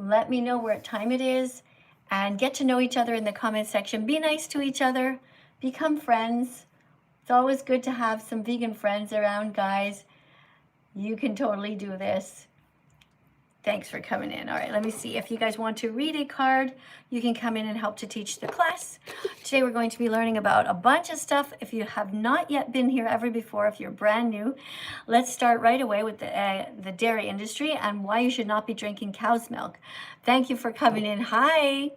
Let me know what time it is and get to know each other in the comment section. Be nice to each other. Become friends. It's always good to have some vegan friends around, guys. You can totally do this. Thanks for coming in. All right, let me see. If you guys want to read a card, you can come in and help to teach the class. Today we're going to be learning about a bunch of stuff. If you have not yet been here ever before, if you're brand new, let's start right away with the dairy industry and why you should not be drinking cow's milk. Thank you for coming in. Hi.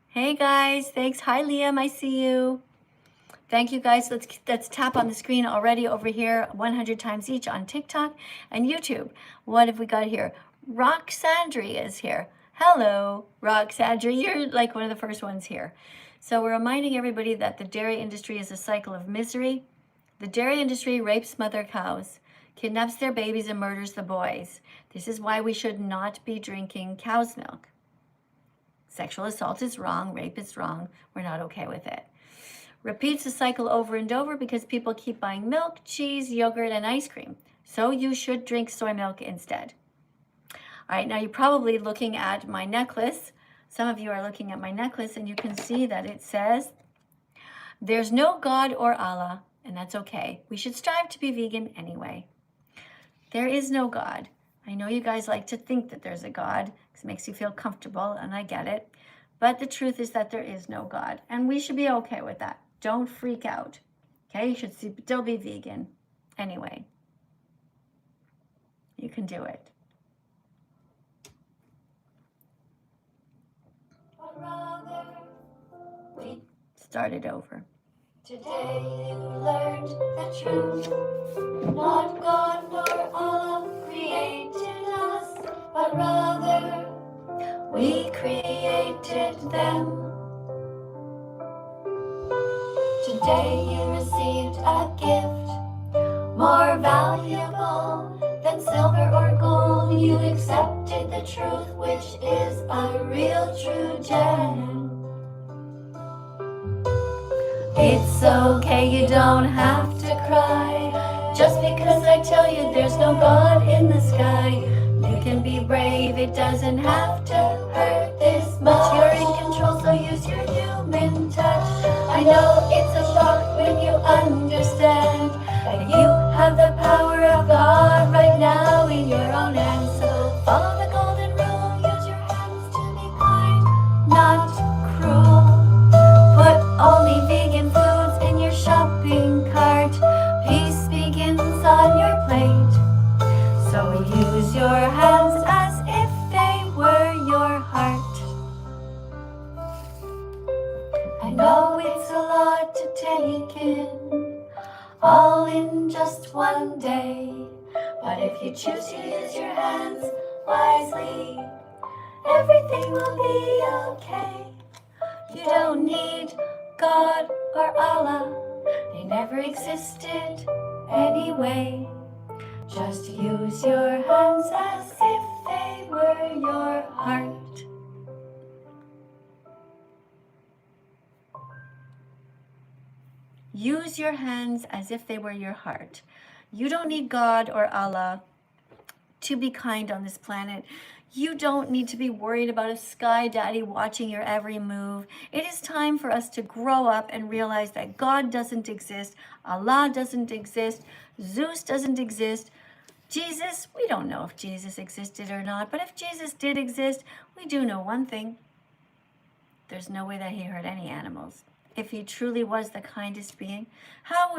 Hey guys, thanks. Hi Liam, I see you. Thank you guys. Let's tap on the screen already over here 100 times each on TikTok and YouTube. What have we got here? Roxandria is here. Hello, Roxandria. You're like one of the first ones here. So we're reminding everybody that the dairy industry is a cycle of misery. The dairy industry rapes mother cows, kidnaps their babies, and murders the boys. This is why we should not be drinking cow's milk. Sexual assault is wrong. Rape is wrong. We're not okay with it. Repeats the cycle over and over because people keep buying milk, cheese, yogurt, and ice cream. So you should drink soy milk instead. All right, now you're probably looking at my necklace. Some of you are looking at my necklace and you can see that it says, there's no God or Allah, and that's okay. We should strive to be vegan anyway. There is no God. I know you guys like to think that there's a God because it makes you feel comfortable, and I get it. But the truth is that there is no God, and we should be okay with that. Don't freak out, okay? You should still be vegan anyway. You can do it. We started over. Today you learned the truth. Not God nor Allah created us, but rather we created them. Today you received a gift more valuable than silver or gold. You accepted the truth, which is a real true gem. It's okay, you don't have to cry just because I tell you there's no God in the sky. You can be brave, it doesn't have to hurt this much. You're in control, so use your human touch. I know it's a shock when you understand that you have the power of God right now in your own hands. So follow the golden rule, use your hands to be kind, not cruel. Put only vegan foods in your shopping cart. Peace begins on your plate. So use your hands as if they were your heart. I know it's a lot to take in, all in just one day. But if you choose to use your hands wisely, everything will be okay. You don't need God or Allah, they never existed anyway. Just use your hands as if they were your heart. Use your hands as if they were your heart. You don't need God or Allah to be kind on this planet. You don't need to be worried about a sky daddy watching your every move. It is time for us to grow up and realize that God doesn't exist, Allah doesn't exist, Zeus doesn't exist, Jesus, we don't know if Jesus existed or not, but if Jesus did exist, we do know one thing. There's no way that he hurt any animals. If he truly was the kindest being, how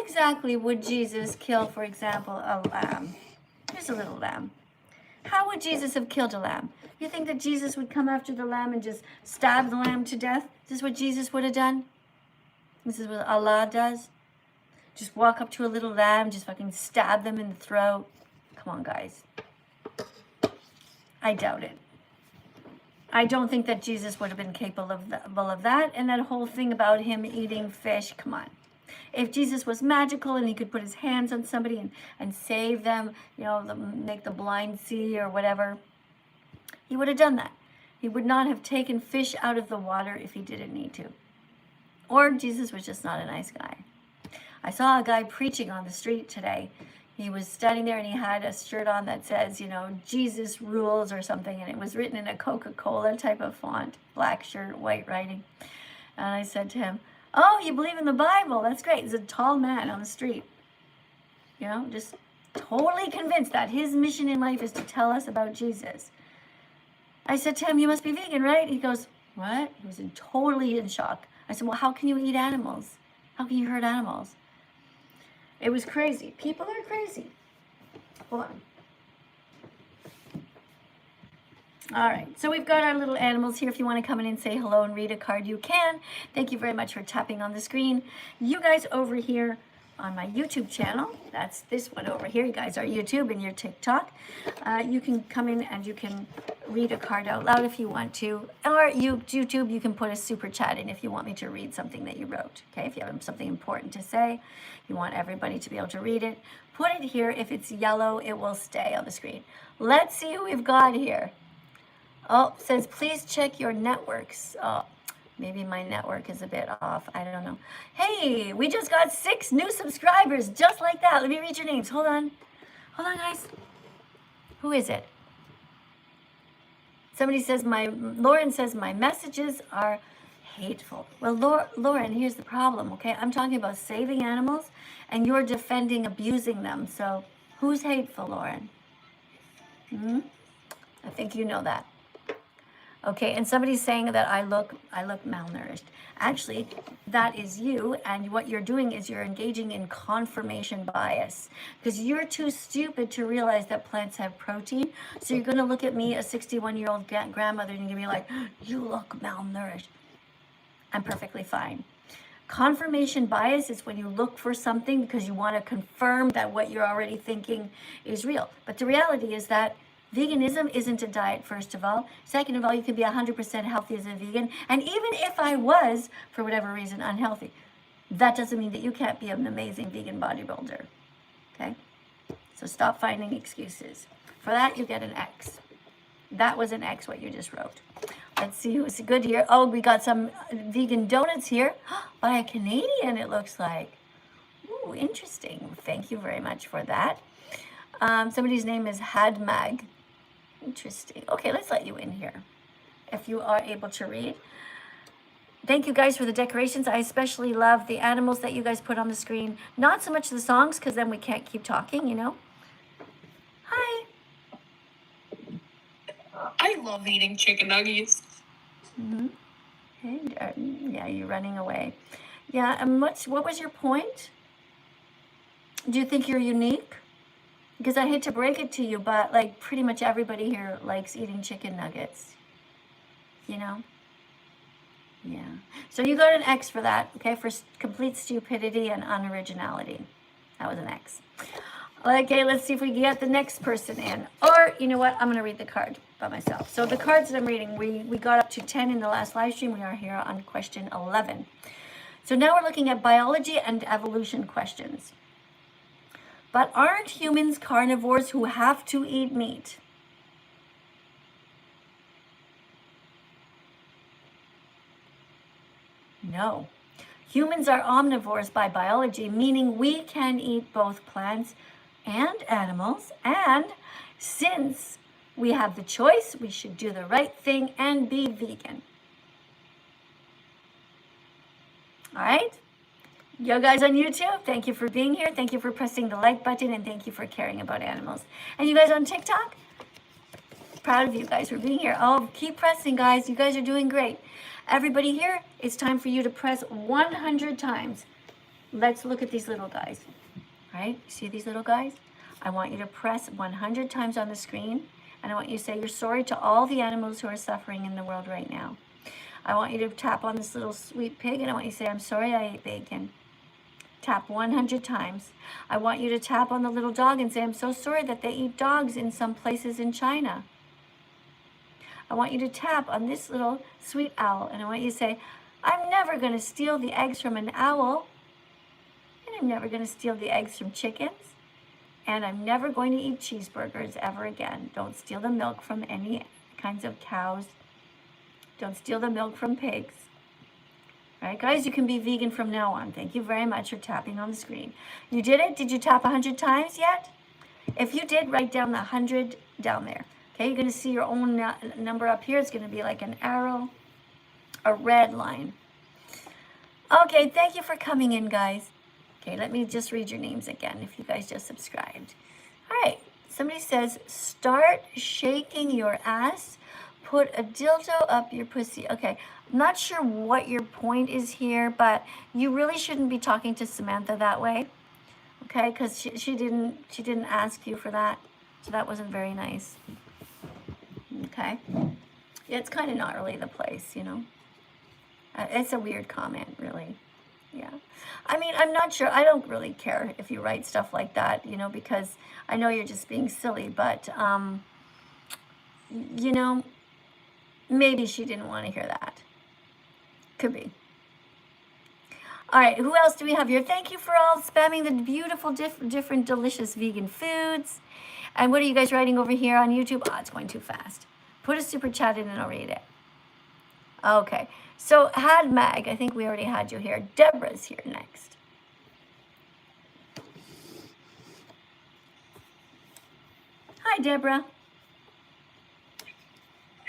exactly would Jesus kill, for example, a lamb? Here's a little lamb. How would Jesus have killed a lamb? You think that Jesus would come after the lamb and just stab the lamb to death? Is this what Jesus would have done? This is what Allah does? Just walk up to a little lamb, just fucking stab them in the throat? Come on, guys. I doubt it. I don't think that Jesus would have been capable of that. And that whole thing about him eating fish, come on. If Jesus was magical and he could put his hands on somebody and save them, you know, make the blind see or whatever, he would have done that. He would not have taken fish out of the water if he didn't need to. Or Jesus was just not a nice guy. I saw a guy preaching on the street today. He was standing there and he had a shirt on that says, you know, Jesus rules or something. And it was written in a Coca-Cola type of font, black shirt, white writing. And I said to him, oh, you believe in the Bible? That's great. He's a tall man on the street, you know, just totally convinced that his mission in life is to tell us about Jesus. I said to him, you must be vegan, right? He goes, what? He was totally in shock. I said, well, how can you eat animals? How can you hurt animals? It was crazy. People are crazy. Hold on. All right, so we've got our little animals here. If you want to come in and say hello and read a card, you can. Thank you very much for tapping on the screen. You guys over here on my YouTube channel, that's this one over here. You guys are YouTube and your TikTok. You can come in and you can read a card out loud if you want to. Or YouTube, you can put a super chat in if you want me to read something that you wrote. Okay, if you have something important to say, you want everybody to be able to read it, put it here. If it's yellow, it will stay on the screen. Let's see who we've got here. Oh, it says, please check your networks. Oh, maybe my network is a bit off. I don't know. Hey, we just got 6 new subscribers, just like that. Let me read your names. Hold on. Hold on, guys. Who is it? Somebody says, Lauren says, my messages are hateful. Well, Lauren, here's the problem, okay? I'm talking about saving animals, and you're defending abusing them. So who's hateful, Lauren? I think you know that. Okay, and somebody's saying that I look malnourished. Actually, that is you, and what you're doing is you're engaging in confirmation bias because you're too stupid to realize that plants have protein. So you're going to look at me, a 61-year-old grandmother, and you're going to be like, you look malnourished. I'm perfectly fine. Confirmation bias is when you look for something because you want to confirm that what you're already thinking is real. But the reality is that veganism isn't a diet, first of all. Second of all, you can be 100% healthy as a vegan. And even if I was, for whatever reason, unhealthy, that doesn't mean that you can't be an amazing vegan bodybuilder. Okay? So stop finding excuses. For that, you get an X. That was an X, what you just wrote. Let's see who's good here. Oh, we got some vegan donuts here by a Canadian, it looks like. Ooh, interesting. Thank you very much for that. Somebody's name is Hadmag. Interesting. Okay, let's let you in here if you are able to read. Thank you guys for the decorations. I especially love the animals that you guys put on the screen. Not so much the songs because then we can't keep talking, you know. Hi. I love eating chicken nuggets. Okay, yeah, you're running away. Yeah, and what was your point? Do you think you're unique? Because I hate to break it to you, but like pretty much everybody here likes eating chicken nuggets. You know? Yeah. So you got an X for that, okay? For complete stupidity and unoriginality. That was an X. Okay, let's see if we can get the next person in. Or, you know what? I'm going to read the card by myself. So the cards that I'm reading, we got up to 10 in the last live stream. We are here on question 11. So now we're looking at biology and evolution questions. But aren't humans carnivores who have to eat meat? No. Humans are omnivores by biology, meaning we can eat both plants and animals. And since we have the choice, we should do the right thing and be vegan. All right? You guys on YouTube, thank you for being here. Thank you for pressing the like button, and thank you for caring about animals. And you guys on TikTok, proud of you guys for being here. Oh, keep pressing, guys. You guys are doing great. Everybody here, it's time for you to press 100 times. Let's look at these little guys. All right? See these little guys? I want you to press 100 times on the screen, and I want you to say you're sorry to all the animals who are suffering in the world right now. I want you to tap on this little sweet pig, and I want you to say, I'm sorry I ate bacon. Tap 100 times. I want you to tap on the little dog and say, I'm so sorry that they eat dogs in some places in China. I want you to tap on this little sweet owl, and I want you to say, I'm never going to steal the eggs from an owl, and I'm never going to steal the eggs from chickens, and I'm never going to eat cheeseburgers ever again. Don't steal the milk from any kinds of cows. Don't steal the milk from pigs. All right, guys, you can be vegan from now on. Thank you very much for tapping on the screen. You did it? Did you tap 100 times yet? If you did, write down the 100 down there. Okay, you're going to see your own number up here. It's going to be like an arrow, a red line. Okay, thank you for coming in, guys. Okay, let me just read your names again if you guys just subscribed. All right, somebody says, start shaking your ass, put a dildo up your pussy. Okay, I'm not sure what your point is here, but you really shouldn't be talking to Samantha that way. Okay, because she didn't ask you for that, so that wasn't very nice. Okay, yeah, it's kind of not really the place, you know. It's a weird comment, really. Yeah, I mean, I'm not sure. I don't really care if you write stuff like that, you know, because I know you're just being silly. But you know, maybe she didn't want to hear that. Could be. All right, who else do we have here? Thank you for all spamming the beautiful, different, delicious vegan foods. And what are you guys writing over here on YouTube? Oh, it's going too fast. Put a super chat in and I'll read it. Okay, so had Mag, I think we already had you here. Deborah's here next. Hi, Deborah.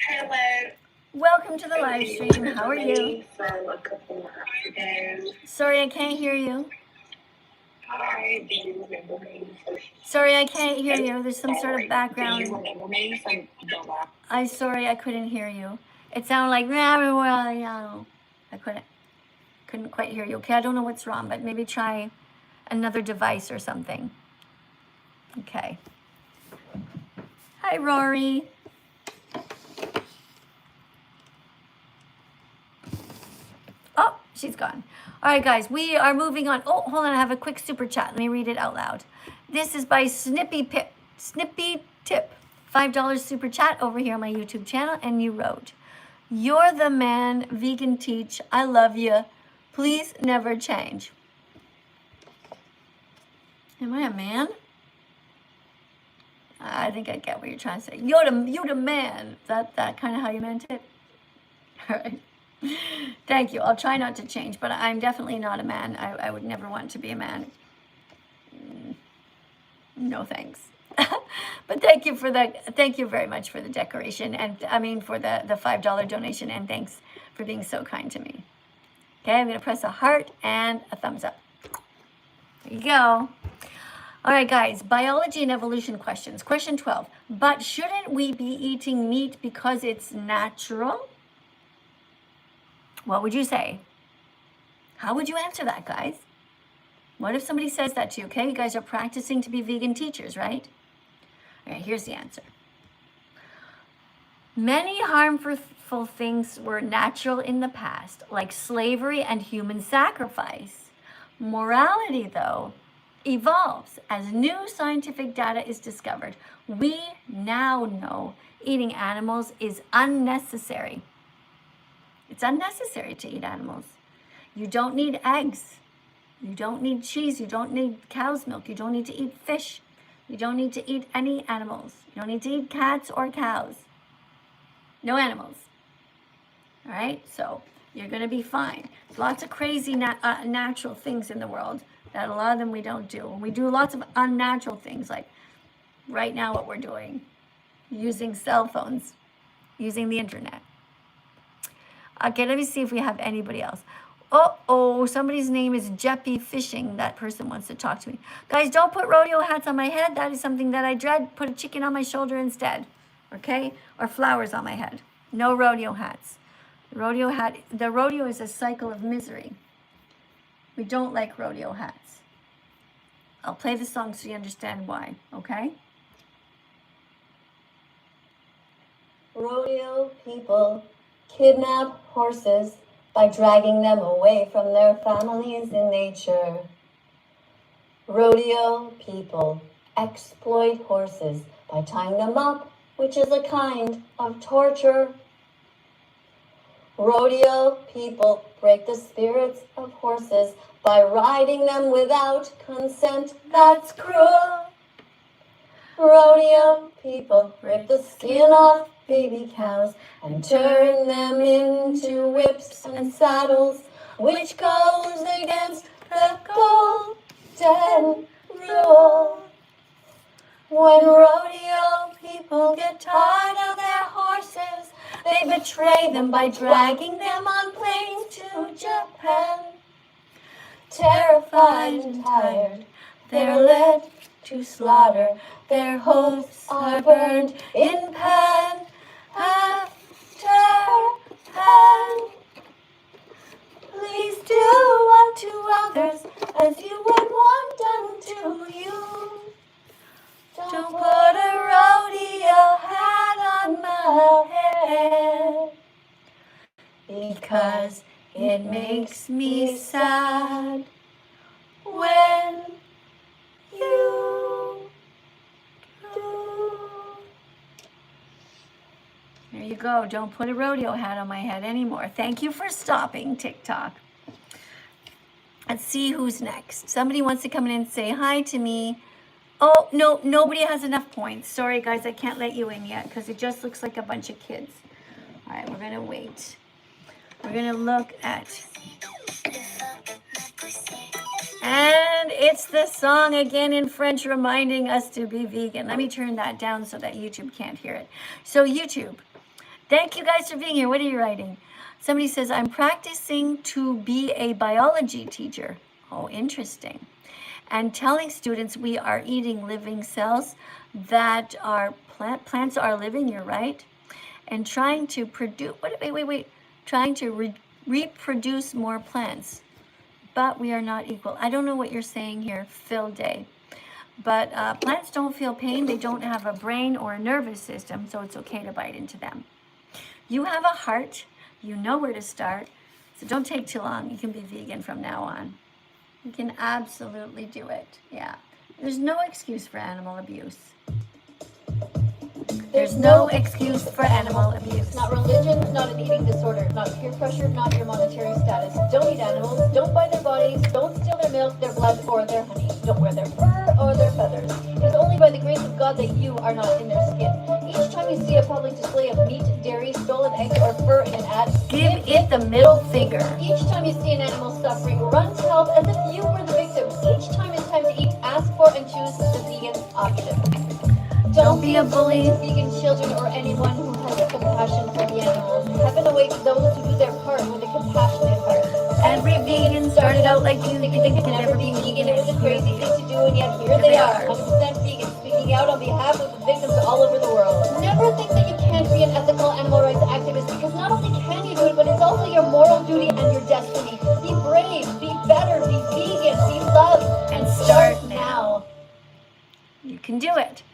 Hello. Welcome to the live stream. How are you? From a couple months ago. Sorry, I can't hear you. Hi, do you remember me? Sorry, I can't hear you. There's some sort of Do you background. remember me from the I'm sorry, I couldn't hear you. It sounded like, I couldn't quite hear you. Okay, I don't know what's wrong, but maybe try another device or something. Okay. Hi, Rory. Oh, she's gone. All right, guys, we are moving on. Oh, hold on, I have a quick super chat. Let me read it out loud. This is by Snippy Tip. $5 super chat over here on my YouTube channel, and you wrote, "You're the man, vegan teach. I love you. Please never change." Am I a man? I think I get what you're trying to say. You're the man. Is that kind of how you meant it? All right. Thank you. I'll try not to change, but I'm definitely not a man. I would never want to be a man. No thanks. But thank you for that. Thank you very much for the decoration, and I mean for the $5 donation, and thanks for being so kind to me. Okay, I'm gonna press a heart and a thumbs up. There you go. All right, guys, biology and evolution questions. Question 12. But shouldn't we be eating meat because it's natural? What would you say? How would you answer that, guys? What if somebody says that to you? Okay, you guys are practicing to be vegan teachers, right? All right, here's the answer. Many harmful things were natural in the past, like slavery and human sacrifice. Morality, though, evolves as new scientific data is discovered. We now know eating animals is unnecessary. It's unnecessary to eat animals. You don't need eggs. You don't need cheese. You don't need cow's milk. You don't need to eat fish. You don't need to eat any animals. You don't need to eat cats or cows. No animals. All right? So you're going to be fine. There's lots of crazy natural things in the world that a lot of them we don't do. And we do lots of unnatural things, like right now what we're doing, using cell phones, using the internet. Okay, let me see if we have anybody else. Oh, somebody's name is Jeppy Fishing. That person wants to talk to me. Guys, don't put rodeo hats on my head. That is something that I dread. Put a chicken on my shoulder instead, okay? Or flowers on my head. No rodeo hats. The rodeo is a cycle of misery. We don't like rodeo hats. I'll play the song so you understand why, okay? Rodeo people kidnap horses by dragging them away from their families in nature. Rodeo people exploit horses by tying them up, which is a kind of torture. Rodeo people break the spirits of horses by riding them without consent. That's cruel. Rodeo people rip the skin off baby cows and turn them into whips and saddles. which goes against the golden rule. When rodeo people get tired of their horses, they betray them by dragging them on planes to Japan. Terrified and tired, they're led to slaughter. Their hopes are burned in pan after pan. Please do unto others as you would want done to you. Don't put a rodeo hat on my head, because it makes me sad when you do. There you go. Don't put a rodeo hat on my head anymore. Thank you for stopping, TikTok. Let's see who's next. Somebody wants to come in and say hi to me. Oh, no, nobody has enough points. Sorry, guys, I can't let you in yet because it just looks like a bunch of kids. All right, we're going to wait. We're going to look at... And it's the song again in French reminding us to be vegan. Let me turn that down so that YouTube can't hear it. So YouTube, thank you guys for being here. What are you writing? Somebody says, I'm practicing to be a biology teacher. Oh, interesting. And telling students we are eating living cells that are plants are living, you're right. And trying to produce, trying to reproduce more plants. But we are not equal. I don't know what you're saying here, Phil Day. But plants don't feel pain. They don't have a brain or a nervous system, so it's okay to bite into them. You have a heart. You know where to start. So don't take too long. You can be vegan from now on. You can absolutely do it. Yeah. There's no excuse for animal abuse. There's no excuse for animal abuse. Not religion, not an eating disorder, not peer pressure, not your monetary status. Don't eat animals, don't buy their bodies, don't steal their milk, their blood, or their honey. Don't wear their fur or their feathers. It is only by the grace of God that you are not in their skin. Each time you see a public display of meat, dairy, stolen eggs, or fur in an ad, give it the middle finger. Each time you see an animal suffering, run to help as if you were the victim. Each time it's time to eat, ask for and choose the vegan option. Don't be a bully. Vegan children or anyone who has compassion for the animals. Heaven awaits those who do their part with a compassionate heart. Every vegan started out like you, Thinking they could never be vegan. It was a crazy thing to do, and yet here they are, 100% vegan, speaking out on behalf of the victims all over the world. Never think that you can't be an ethical animal rights activist, because not only can you do it, but it's also your moral duty and your destiny. Be brave, be better, be vegan, be loved, and start now. You can do it.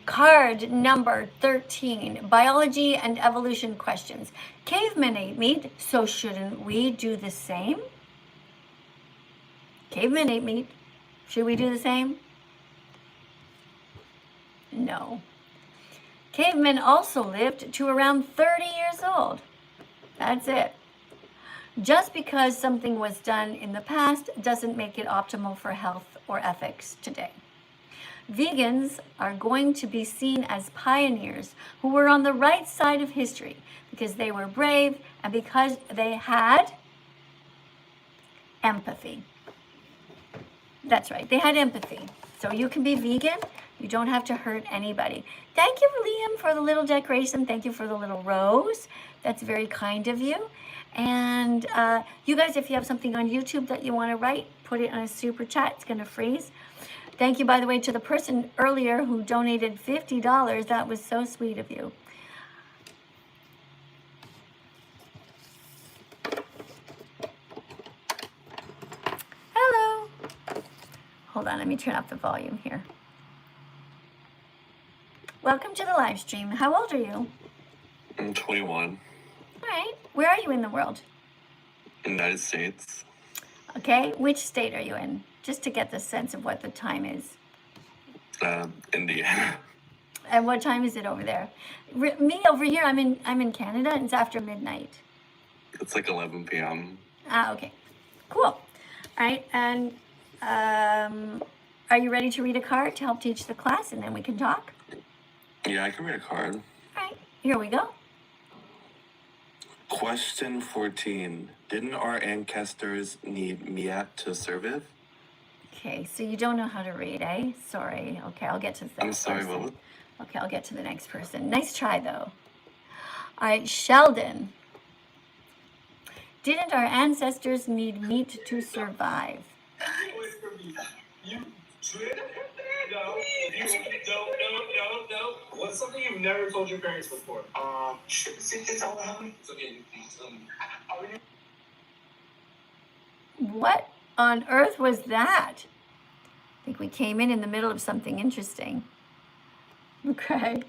Card number 13, biology and evolution questions. Cavemen ate meat, so shouldn't we do the same? Cavemen ate meat. Should we do the same? No. Cavemen also lived to around 30 years old. That's it. Just because something was done in the past doesn't make it optimal for health or ethics today. Vegans are going to be seen as pioneers who were on the right side of history because they were brave and because they had empathy. That's right, they had empathy. So you can be vegan, you don't have to hurt anybody. Thank you, Liam, for the little decoration. Thank you for the little rose. That's very kind of you. And you guys, if you have something on YouTube that you want to write, put it on a super chat. It's going to freeze. Thank you, by the way, to the person earlier who donated $50. That was so sweet of you. Hello. Hold on, let me turn up the volume here. Welcome to the live stream. How old are you? I'm 21. All right. Where are you in the world? United States. Okay. Which state are you in? Just to get the sense of what the time is. India. And what time is it over there? Me over here, I'm in Canada, and it's after midnight. It's like 11 p.m. Ah, okay. Cool. All right. And are you ready to read a card to help teach the class, and then we can talk? Yeah, I can read a card. All right. Here we go. Question 14. Didn't our ancestors need meat to survive? Okay, so you don't know how to read, eh? Sorry. Okay, I'll get to the I'm next sorry, person. what? Okay, I'll get to the next person. Nice try, though. All right, Sheldon. Didn't our ancestors need meat to survive? No. What's something you've never told your parents before? What on earth was that? I think we came in the middle of something interesting. Okay.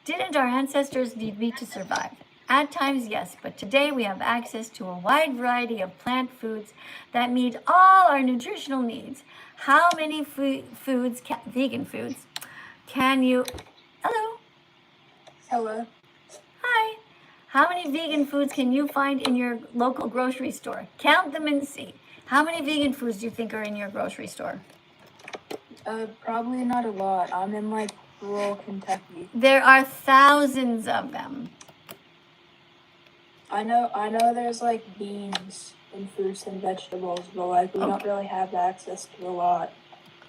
Didn't our ancestors need meat to survive? At times, yes, but today we have access to a wide variety of plant foods that meet all our nutritional needs. How many foods, vegan foods, can you... Hello. Hello. Hi. How many vegan foods can you find in your local grocery store? Count them and see. How many vegan foods do you think are in your grocery store? Probably not a lot. I'm in like rural Kentucky. There are thousands of them. I know there's like beans and fruits and vegetables, but like we don't really have access to a lot.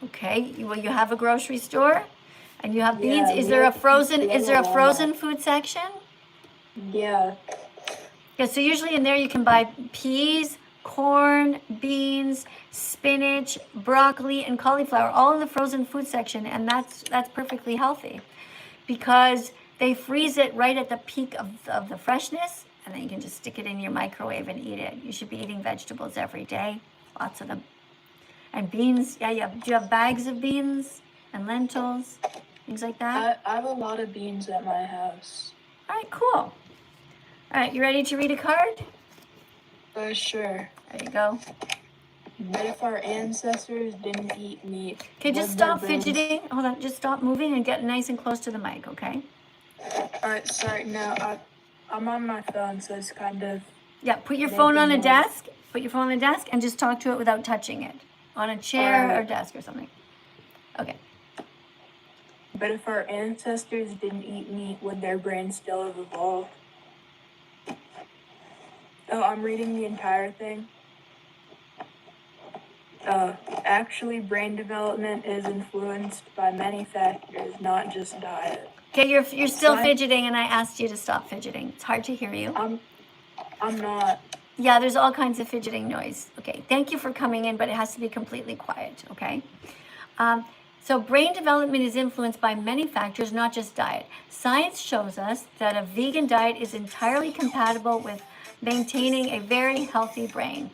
Okay, well you have a grocery store and you have beans. Yeah, Is there a frozen Walmart. food section? Yeah. Yeah, so usually in there you can buy peas, corn, beans, spinach, broccoli, and cauliflower, all in the frozen food section, and that's perfectly healthy because they freeze it right at the peak of the freshness, and then you can just stick it in your microwave and eat it. You should be eating vegetables every day, lots of them. And beans, do you have bags of beans and lentils, things like that? I have a lot of beans at my house. All right, cool. All right, you ready to read a card? Sure. There you go. But if our ancestors didn't eat meat... Okay, just stop fidgeting. Hold on, just stop moving and get nice and close to the mic, okay? Alright, sorry, no, I'm on my phone, so it's kind of... Yeah, put your phone on a desk. Put your phone on a desk and just talk to it without touching it. On a chair or desk or something. Okay. But if our ancestors didn't eat meat, would their brains still have evolved? Oh, I'm reading the entire thing. Actually, brain development is influenced by many factors, not just diet. Okay, you're still fidgeting, and I asked you to stop fidgeting. It's hard to hear you. I'm not. Yeah, there's all kinds of fidgeting noise. Okay, thank you for coming in, but it has to be completely quiet, okay? So brain development is influenced by many factors, not just diet. Science shows us that a vegan diet is entirely compatible with maintaining a very healthy brain.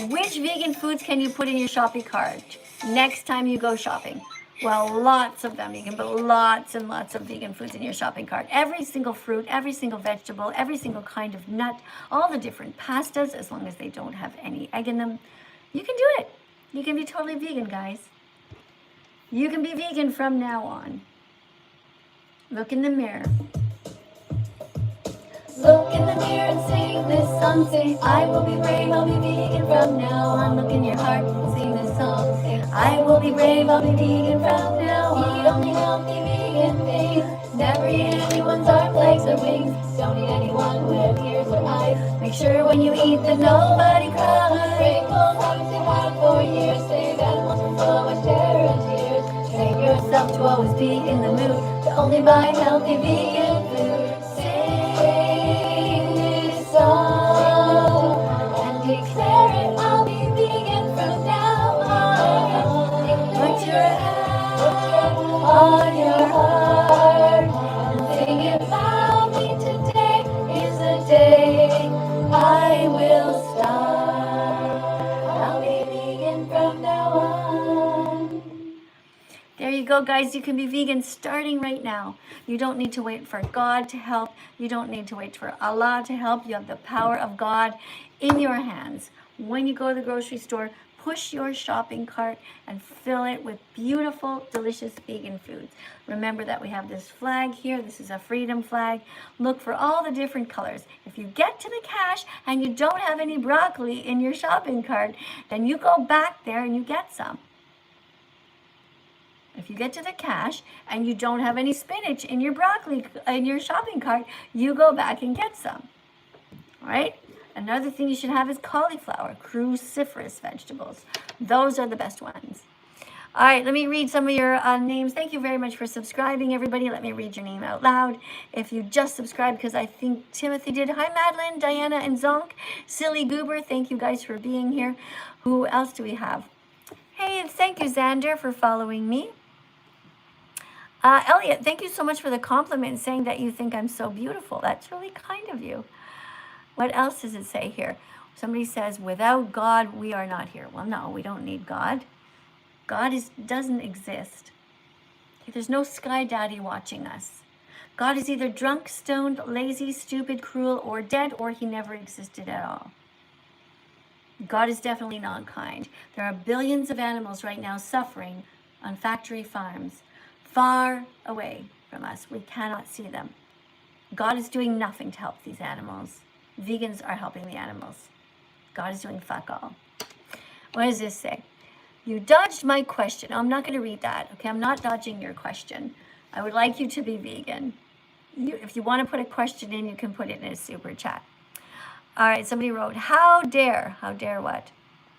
Which vegan foods can you put in your shopping cart next time you go shopping? Well, lots of them. You can put lots and lots of vegan foods in your shopping cart. Every single fruit, every single vegetable, every single kind of nut, all the different pastas, as long as they don't have any egg in them. You can do it. You can be totally vegan, guys. You can be vegan from now on. Look in the mirror. Look in the mirror and sing this song. Say, I will be brave, I'll be vegan from now on. Look in your heart and sing this song. Say, I will be brave, I'll be vegan from now on. Eat only healthy vegan things. Never eat anyone's arms, legs, or wings. Don't eat anyone with ears or eyes. Make sure when you eat that nobody cries. Break bones, habits you've had for years. Save animals from so much terror and tears. Train yourself to always be in the mood to only buy healthy vegan food. Sing this song and declare it. I'll be vegan from now on. Put your hand on your heart and sing it loudly. Today is the day I will start. I'll be vegan from now on. There you go, guys. You can be vegan starting right now. You don't need to wait for God to help. You don't need to wait for Allah to help. You have the power of God in your hands. When you go to the grocery store, push your shopping cart and fill it with beautiful, delicious vegan foods. Remember that we have this flag here. This is a freedom flag. Look for all the different colors. If you get to the cash and you don't have any broccoli in your shopping cart, then you go back there and you get some. If you get to the cash and you don't have any spinach in your broccoli, in your shopping cart, you go back and get some. All right? Another thing you should have is cauliflower, cruciferous vegetables. Those are the best ones. All right, let me read some of your names. Thank you very much for subscribing, everybody. Let me read your name out loud. If you just subscribed, because I think Timothy did. Hi, Madeline, Diana, and Zonk. Silly Goober, thank you guys for being here. Who else do we have? Hey, thank you, Xander, for following me. Elliot, thank you so much for the compliment saying that you think I'm so beautiful. That's really kind of you. What else does it say here? Somebody says, without God, we are not here. Well, no, we don't need God. God doesn't exist. There's no sky daddy watching us. God is either drunk, stoned, lazy, stupid, cruel, or dead, or he never existed at all. God is definitely not kind. There are billions of animals right now suffering on factory farms, far away from us. We cannot see them. God is doing nothing to help these animals. Vegans are helping the animals. God is doing fuck all. What does this say? You dodged my question. Oh, I'm not going to read that. Okay, I'm not dodging your question. I would like you to be vegan. If you want to put a question in, you can put it in a super chat. All right, somebody wrote, how dare what?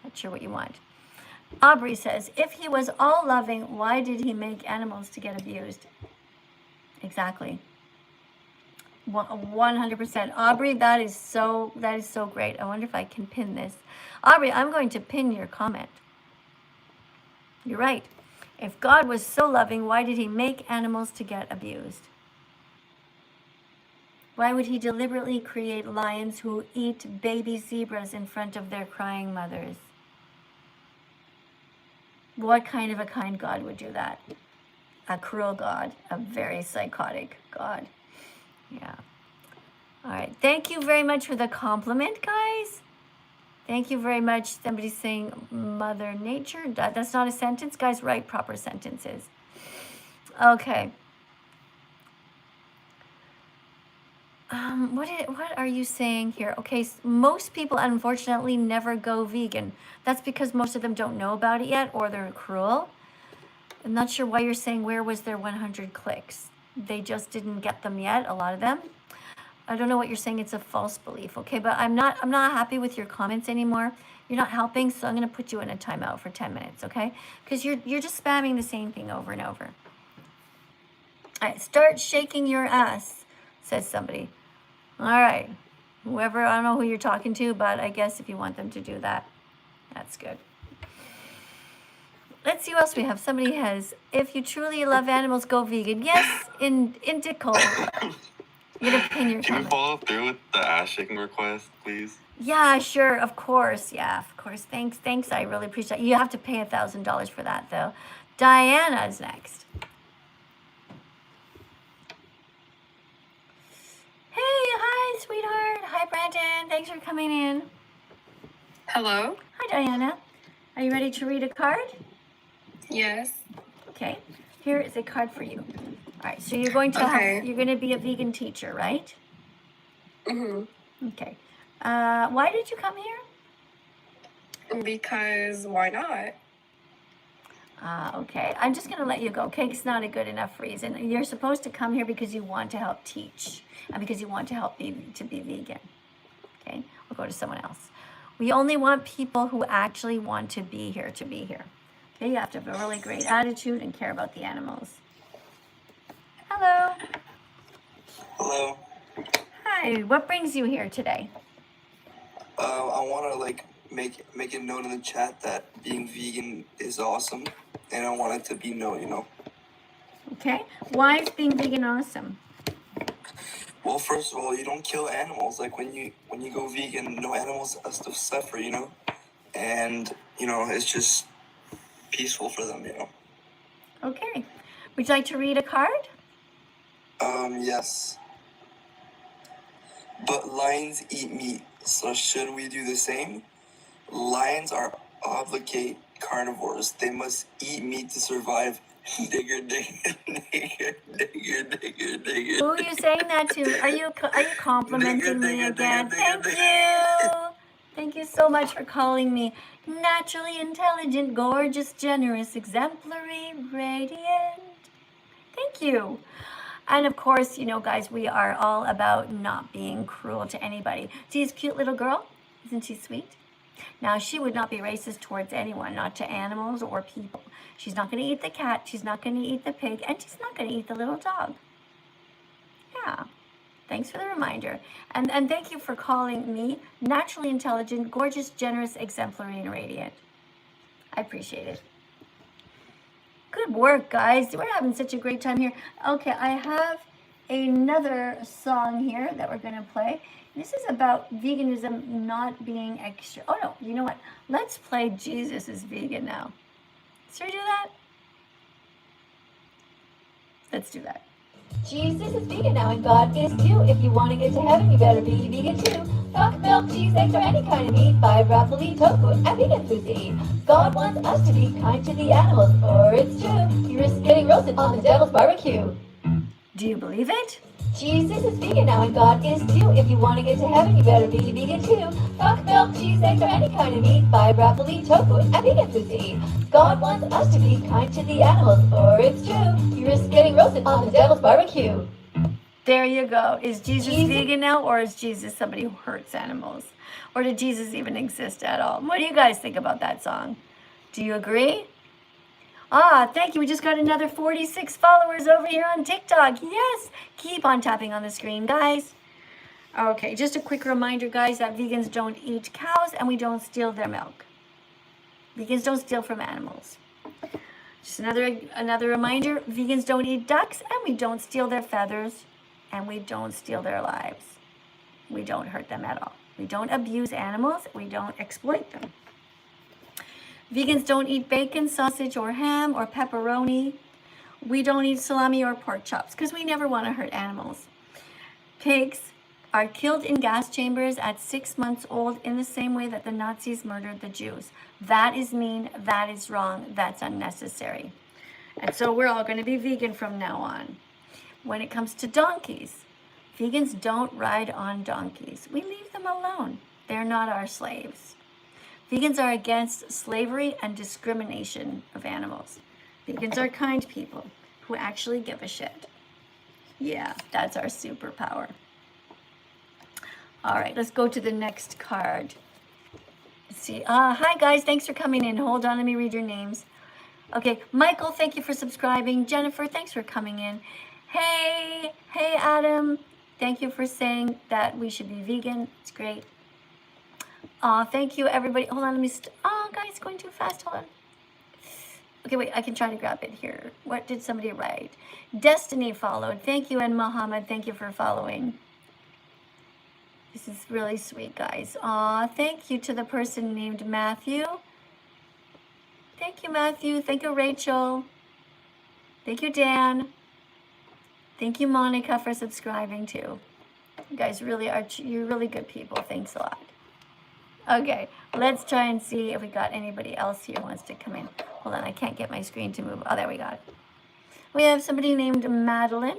Not sure what you want. Aubrey says, if he was all loving, why did he make animals to get abused? Exactly. 100%. Aubrey, that is so great. I wonder if I can pin this. Aubrey, I'm going to pin your comment. You're right. If God was so loving, why did he make animals to get abused? Why would he deliberately create lions who eat baby zebras in front of their crying mothers? What kind of a kind God would do that? A cruel God, a very psychotic God. Yeah. All right. Thank you very much for the compliment, guys. Thank you very much. Somebody's saying Mother Nature. That's not a sentence. Guys, write proper sentences. Okay. What are you saying here? Okay, most people unfortunately never go vegan. That's because most of them don't know about it yet, or they're cruel. I'm not sure why you're saying where was their 100 clicks. They just didn't get them yet, a lot of them. I don't know what you're saying. It's a false belief, okay? But I'm not happy with your comments anymore. You're not helping, so I'm going to put you in a timeout for 10 minutes, okay? Because you're just spamming the same thing over and over. All right, start shaking your ass, says somebody. All right, whoever, I don't know who you're talking to, but I guess if you want them to do that, that's good. Let's see what else we have. Somebody has, if you truly love animals, go vegan. Yes, Indico. You're gonna pin your Can we comment. follow through with the ass shaking request, please? Yeah, sure, of course. Yeah, of course. Thanks. I really appreciate it. You have to pay $1,000 for that, though. Diana's next. Hey, hi, sweetheart. Hi, Brandon. Thanks for coming in. Hello? Hi, Diana. Are you ready to read a card? Yes. Okay. Here is a card for you. All right. So you're going to you're going to be a vegan teacher, right? Mm-hmm. Okay. Why did you come here? Because why not? Okay. I'm just going to let you go. Cake's not a good enough reason. You're supposed to come here because you want to help teach and because you want to help to be vegan. Okay. We'll go to someone else. We only want people who actually want to be here to be here. Okay. You have to have a really great attitude and care about the animals. Hello. Hello. Hi. What brings you here today? I want to make a note in the chat that being vegan is awesome, and I want it to be known, Okay. Why is being vegan awesome? Well, first of all, you don't kill animals. Like when you go vegan, no animals has to suffer, and it's just peaceful for them, Okay. Would you like to read a card? Yes. But lions eat meat, so should we do the same? Lions are obligate carnivores. They must eat meat to survive. Digger. Who are you saying that to? Are you complimenting me again? Thank you. Thank you so much for calling me naturally intelligent, gorgeous, generous, exemplary, radiant. Thank you. And of course, you know, guys, we are all about not being cruel to anybody. See this cute little girl? Isn't she sweet? Now, she would not be racist towards anyone, not to animals or people. She's not going to eat the cat, she's not going to eat the pig, and she's not going to eat the little dog. Yeah. Thanks for the reminder. And thank you for calling me naturally intelligent, gorgeous, generous, exemplary, and radiant. I appreciate it. Good work, guys. We're having such a great time here. Okay, I have another song here that we're going to play. This is about veganism not being extra. Oh, no, you know what? Let's play Jesus is Vegan now. Should we do that? Let's do that. Jesus is vegan now, and God is too. If you want to get to heaven, you better be vegan too. Fuck milk, cheese, eggs, or any kind of meat. Buy broccoli, tofu, and vegan food to eat. God wants us to be kind to the animals, or it's true. You risk getting roasted on the devil's barbecue. Do you believe it? Jesus is vegan now, and God is too. If you want to get to heaven, you better be vegan too. Fuck milk, cheese, eggs, or any kind of meat. Buy broccoli, tofu, and vegan food to eat. God wants us to be kind to the animals, or it's true. You risk getting roasted on the devil's barbecue. There you go. Is Jesus vegan now, or is Jesus somebody who hurts animals? Or did Jesus even exist at all? What do you guys think about that song? Do you agree? Ah, thank you. We just got another 46 followers over here on TikTok. Yes. Keep on tapping on the screen, guys. Okay, just a quick reminder, guys, that vegans don't eat cows and we don't steal their milk. Vegans don't steal from animals. Just another reminder, vegans don't eat ducks and we don't steal their feathers and we don't steal their lives. We don't hurt them at all. We don't abuse animals. We don't exploit them. Vegans don't eat bacon, sausage, or ham, or pepperoni. We don't eat salami or pork chops because we never want to hurt animals. Pigs are killed in gas chambers at 6 months old in the same way that the Nazis murdered the Jews. That is mean, that is wrong, that's unnecessary. And so we're all going to be vegan from now on. When it comes to donkeys, vegans don't ride on donkeys. We leave them alone. They're not our slaves. Vegans are against slavery and discrimination of animals. Vegans are kind people who actually give a shit. Yeah, that's our superpower. All right, let's go to the next card. Let's see. Hi, guys. Thanks for coming in. Hold on. Let me read your names. Okay, Michael, thank you for subscribing. Jennifer, thanks for coming in. Hey, Adam. Thank you for saying that we should be vegan. It's great. Thank you, everybody. Hold on, let me. Guys, going too fast. Hold on. Okay, wait. I can try to grab it here. What did somebody write? Destiny followed. Thank you, and Muhammad. Thank you for following. This is really sweet, guys. Thank you to the person named Matthew. Thank you, Matthew. Thank you, Rachel. Thank you, Dan. Thank you, Monica, for subscribing too. You guys really are. You're really good people. Thanks a lot. Okay, let's try and see if we got anybody else here who wants to come in. Hold on, I can't get my screen to move. Oh, there we got it. We have somebody named Madeline.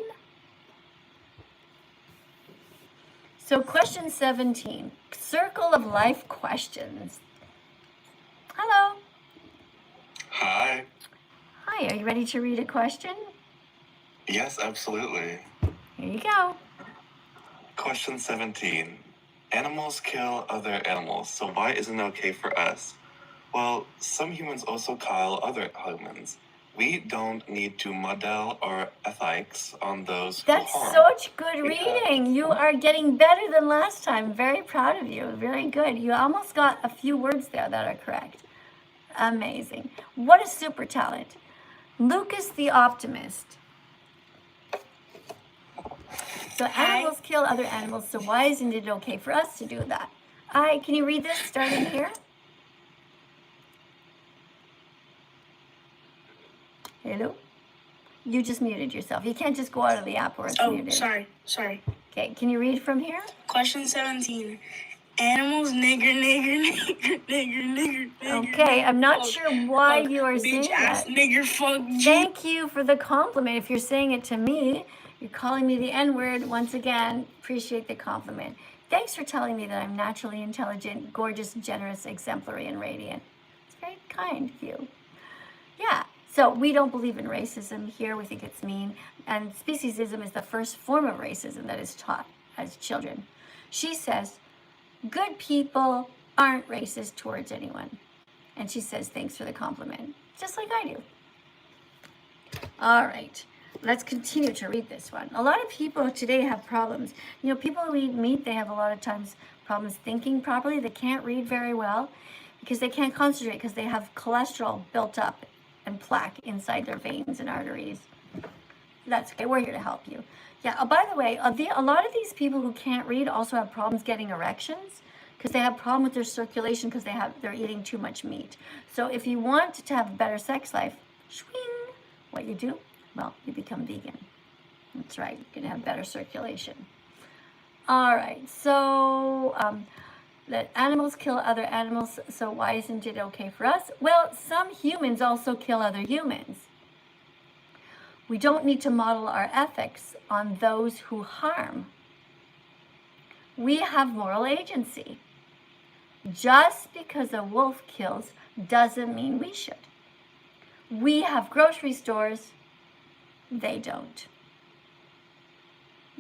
So question 17, circle of life questions. Hello. Hi. Hi, are you ready to read a question? Yes, absolutely. Here you go. Question 17. Animals kill other animals, so why isn't it okay for us? Well, some humans also kill other humans. We don't need to model our ethics on those who That's harm. such good reading. You are getting better than last time. Very proud of you. Very good. You almost got a few words there that are correct. Amazing. What a super talent. Lucas the Optimist. So animals kill other animals, so why isn't it okay for us to do that? Can you read this starting here? Hello? You just muted yourself. You can't just go out of the app where it's muted. Sorry. Okay, can you read from here? Question 17. Animals, nigger. Okay, I'm not sure why you are saying that. Nigger, fuck, Thank you for the compliment. If you're saying it to me, you're calling me the N-word once again. Appreciate the compliment. Thanks for telling me that I'm naturally intelligent, gorgeous, generous, exemplary, and radiant. It's very kind of you. Yeah, so we don't believe in racism here. We think it's mean. And speciesism is the first form of racism that is taught as children. She says, good people aren't racist towards anyone. And she says, thanks for the compliment, just like I do. All right, let's continue to read this one. A lot of people today have problems. You know, people who eat meat, they have a lot of times problems thinking properly. They can't read very well because they can't concentrate because they have cholesterol built up and plaque inside their veins and arteries. That's okay, we're here to help you. Yeah, oh, by the way, a lot of these people who can't read also have problems getting erections because they have problem with their circulation because they're eating too much meat. So if you want to have a better sex life, swing, what you do? Well, you become vegan. That's right, you can have better circulation. All right, so that animals kill other animals, so why isn't it okay for us? Well, some humans also kill other humans. We don't need to model our ethics on those who harm. We have moral agency. Just because a wolf kills doesn't mean we should. We have grocery stores, they don't.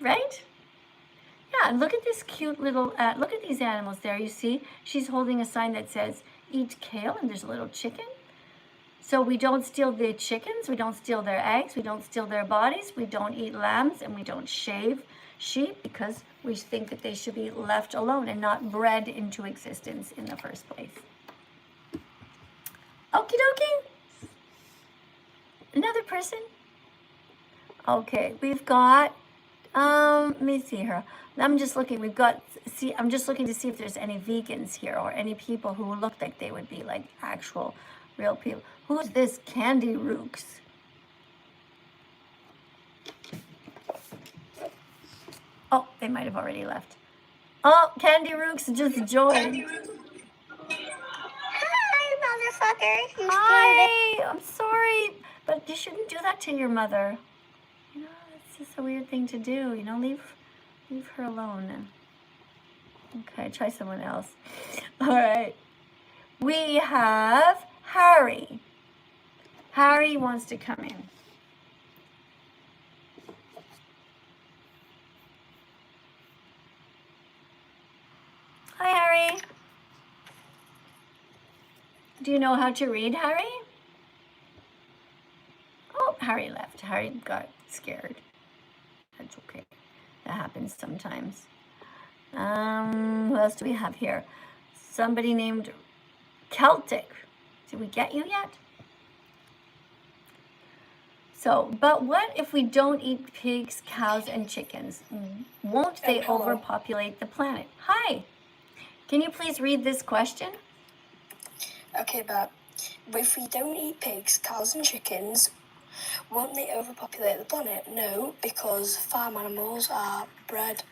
Right? Yeah, and look at this cute little, look at these animals there. You see, she's holding a sign that says, eat kale, and there's a little chicken. So we don't steal the chickens, we don't steal their eggs, we don't steal their bodies, we don't eat lambs, and we don't shave sheep because we think that they should be left alone and not bred into existence in the first place. Okie dokie. Another person? Okay, we've got, let me see here. I'm just looking to see if there's any vegans here or any people who look like they would be like actual real people. Who's this Candy Rooks? Oh, they might have already left. Oh, Candy Rooks just joined. Hi, motherfucker. Hi, I'm sorry, but you shouldn't do that to your mother. You know, it's just a weird thing to do. You know, leave her alone. Okay, try someone else. All right. We have Harry. Harry wants to come in. Hi, Harry. Do you know how to read, Harry? Oh, Harry left. Harry got scared. That's okay. That happens sometimes. Who else do we have here? Somebody named Celtic. Did we get you yet? So, but what if we don't eat pigs, cows, and chickens? Won't they overpopulate the planet? Hi. Can you please read this question? Okay, but if we don't eat pigs, cows, and chickens, won't they overpopulate the planet? No, because farm animals are bred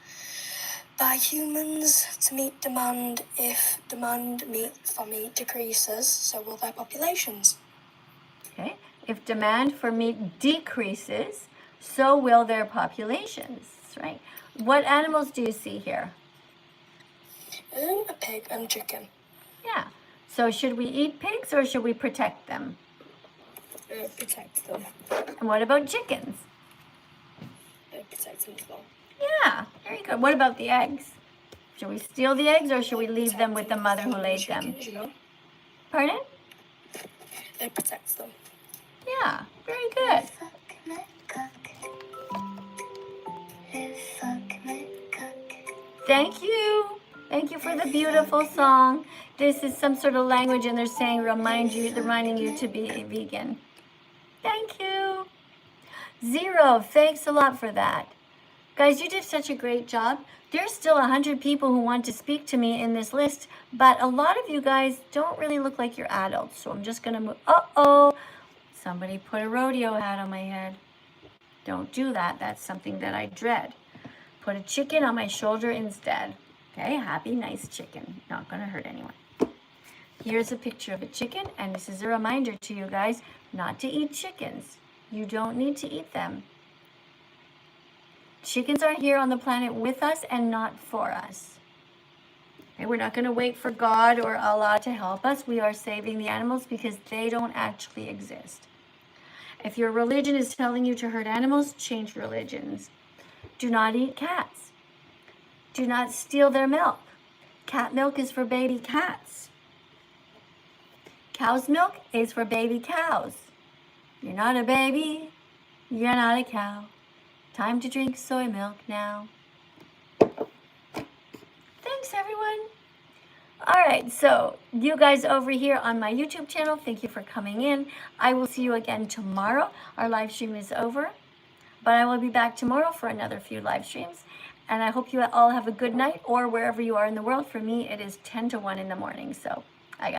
by humans to meet demand. If demand for meat decreases, so will their populations. Okay. If demand for meat decreases, so will their populations, right? What animals do you see here? A pig and chicken. Yeah. So should we eat pigs or should we protect them? Protect them. And what about chickens? Protect them as well. Yeah, very good. What about the eggs? Should we steal the eggs or should we leave them with the mother who laid them? You know? Pardon? It protects them. Yeah, very good. Thank you. Thank you for the beautiful song. This is some sort of language and they're saying reminding you to be vegan. Thank you. Zero, thanks a lot for that. Guys, you did such a great job. There's still 100 people who want to speak to me in this list, but a lot of you guys don't really look like you're adults, so I'm just gonna move. Uh-oh, somebody put a rodeo hat on my head. Don't do that, that's something that I dread. Put a chicken on my shoulder instead. Okay, happy, nice chicken. Not gonna hurt anyone. Here's a picture of a chicken, and this is a reminder to you guys not to eat chickens. You don't need to eat them. Chickens are here on the planet with us and not for us. And we're not going to wait for God or Allah to help us. We are saving the animals because they don't actually exist. If your religion is telling you to hurt animals, change religions. Do not eat cats. Do not steal their milk. Cat milk is for baby cats. Cow's milk is for baby cows. You're not a baby. You're not a cow. Time to drink soy milk now. Thanks, everyone. All right, so you guys over here on my YouTube channel, thank you for coming in. I will see you again tomorrow. Our live stream is over, but I will be back tomorrow for another few live streams. And I hope you all have a good night or wherever you are in the world. For me, it is 10 to 1 in the morning, so